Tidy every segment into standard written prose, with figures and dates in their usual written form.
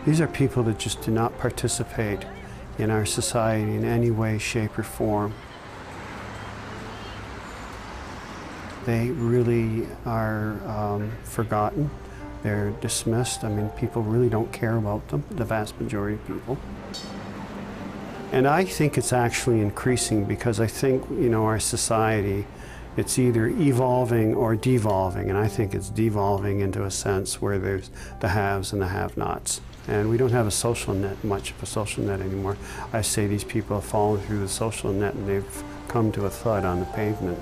These are people that just do not participate in our society in any way, shape, or form. They really are forgotten. They're dismissed. I mean, people really don't care about them, the vast majority of people. And I think it's actually increasing because I think, you know, our society, it's either evolving or devolving, and I think it's devolving into a sense where there's the haves and the have-nots. And we don't have a social net, much of a social net anymore. I say these people have fallen through the social net and they've come to a thud on the pavement.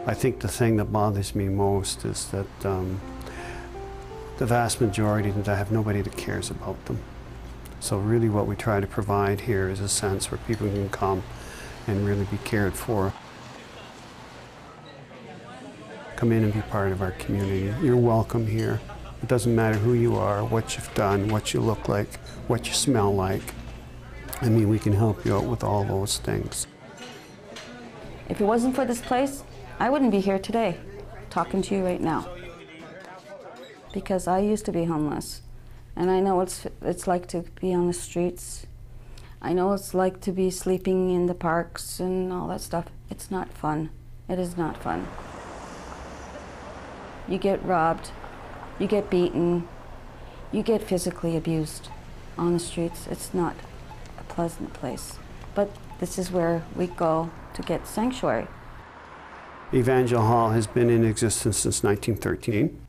I think the thing that bothers me most is that the vast majority of them have nobody that cares about them. So really what we try to provide here is a sense where people can come and really be cared for. Come in and be part of our community. You're welcome here. It doesn't matter who you are, what you've done, what you look like, what you smell like. I mean, we can help you out with all those things. If it wasn't for this place, I wouldn't be here today, talking to you right now. Because I used to be homeless, and I know what it's like to be on the streets. I know what it's like to be sleeping in the parks and all that stuff. It's not fun. It is not fun. You get robbed, you get beaten, you get physically abused on the streets. It's not a pleasant place. But this is where we go to get sanctuary. Evangel Hall has been in existence since 1913.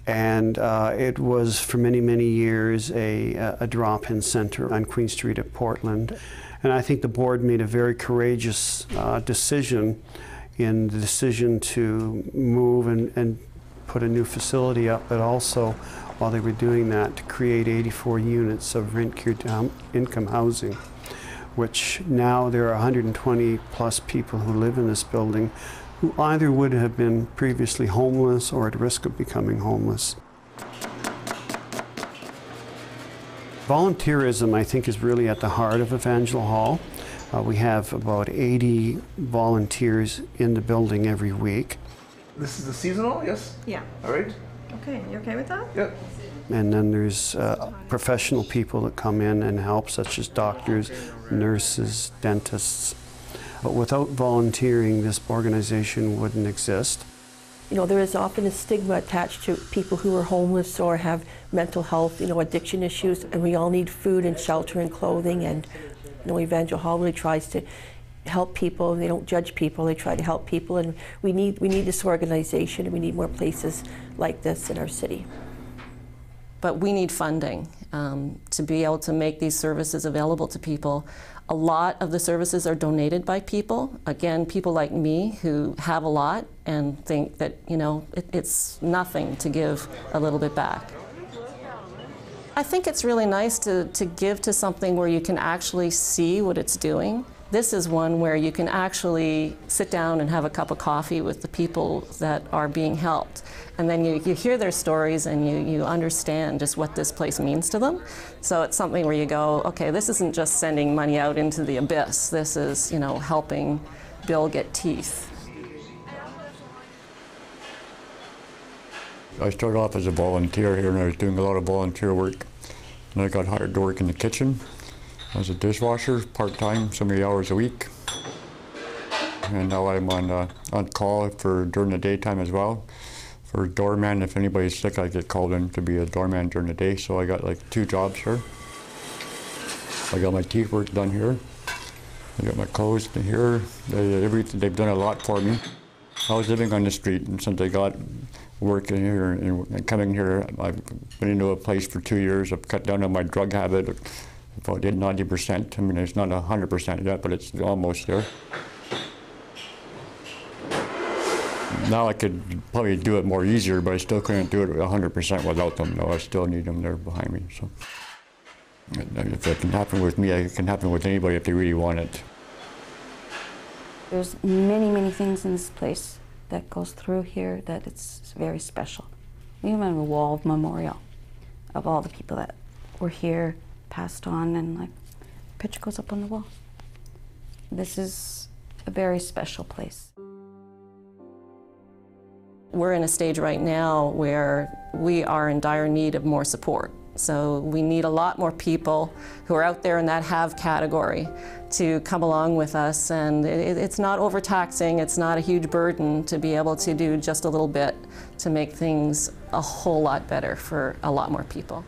And it was for many, many years a drop-in center on Queen Street at Portland. And I think the board made a very courageous decision in the decision to move and put a new facility up, but also, while they were doing that, to create 84 units of rent-cured income housing, which now there are 120 plus people who live in this building who either would have been previously homeless or at risk of becoming homeless. Volunteerism, I think, is really at the heart of Evangel Hall. We have about 80 volunteers in the building every week. This is the seasonal, yes? Yeah. All right. Okay, you okay with that? Yep. And then there's professional people that come in and help, such as doctors, nurses, dentists. But without volunteering, this organization wouldn't exist. You know, there is often a stigma attached to people who are homeless or have mental health, you know, addiction issues, and we all need food and shelter and clothing, and, you know, Evangel Hall really tries to help people. They don't judge people, they try to help people, and we need this organization, and we need more places like this in our city. But we need funding to be able to make these services available to people. A lot of the services are donated by people. Again, people like me who have a lot and think that, you know, it's nothing to give a little bit back. I think it's really nice to give to something where you can actually see what it's doing. This is one where you can actually sit down and have a cup of coffee with the people that are being helped. And then you hear their stories and you understand just what this place means to them. So it's something where you go, okay, this isn't just sending money out into the abyss. This is, you know, helping Bill get teeth. I started off as a volunteer here, and I was doing a lot of volunteer work. And I got hired to work in the kitchen as a dishwasher, part-time, so many hours a week. And now I'm on call for during the daytime as well. For doorman, if anybody's sick, I get called in to be a doorman during the day. So I got like 2 jobs here. I got my teeth work done here. I got my clothes here. They've done a lot for me. I was living on the street, and since I got work in here and coming here, I've been into a place for 2 years. I've cut down on my drug habit. If I did 90%, I mean, it's not 100% yet, but it's almost there. Now I could probably do it more easier, but I still couldn't do it 100% without them. No, I still need them there behind me. So if it can happen with me, it can happen with anybody if they really want it. There's many, many things in this place that goes through here that it's very special. We even have a wall of memorial of all the people that were here, passed on, and like, a picture goes up on the wall. This is a very special place. We're in a stage right now where we are in dire need of more support. So we need a lot more people who are out there in that have category to come along with us, and it's not overtaxing, it's not a huge burden to be able to do just a little bit to make things a whole lot better for a lot more people.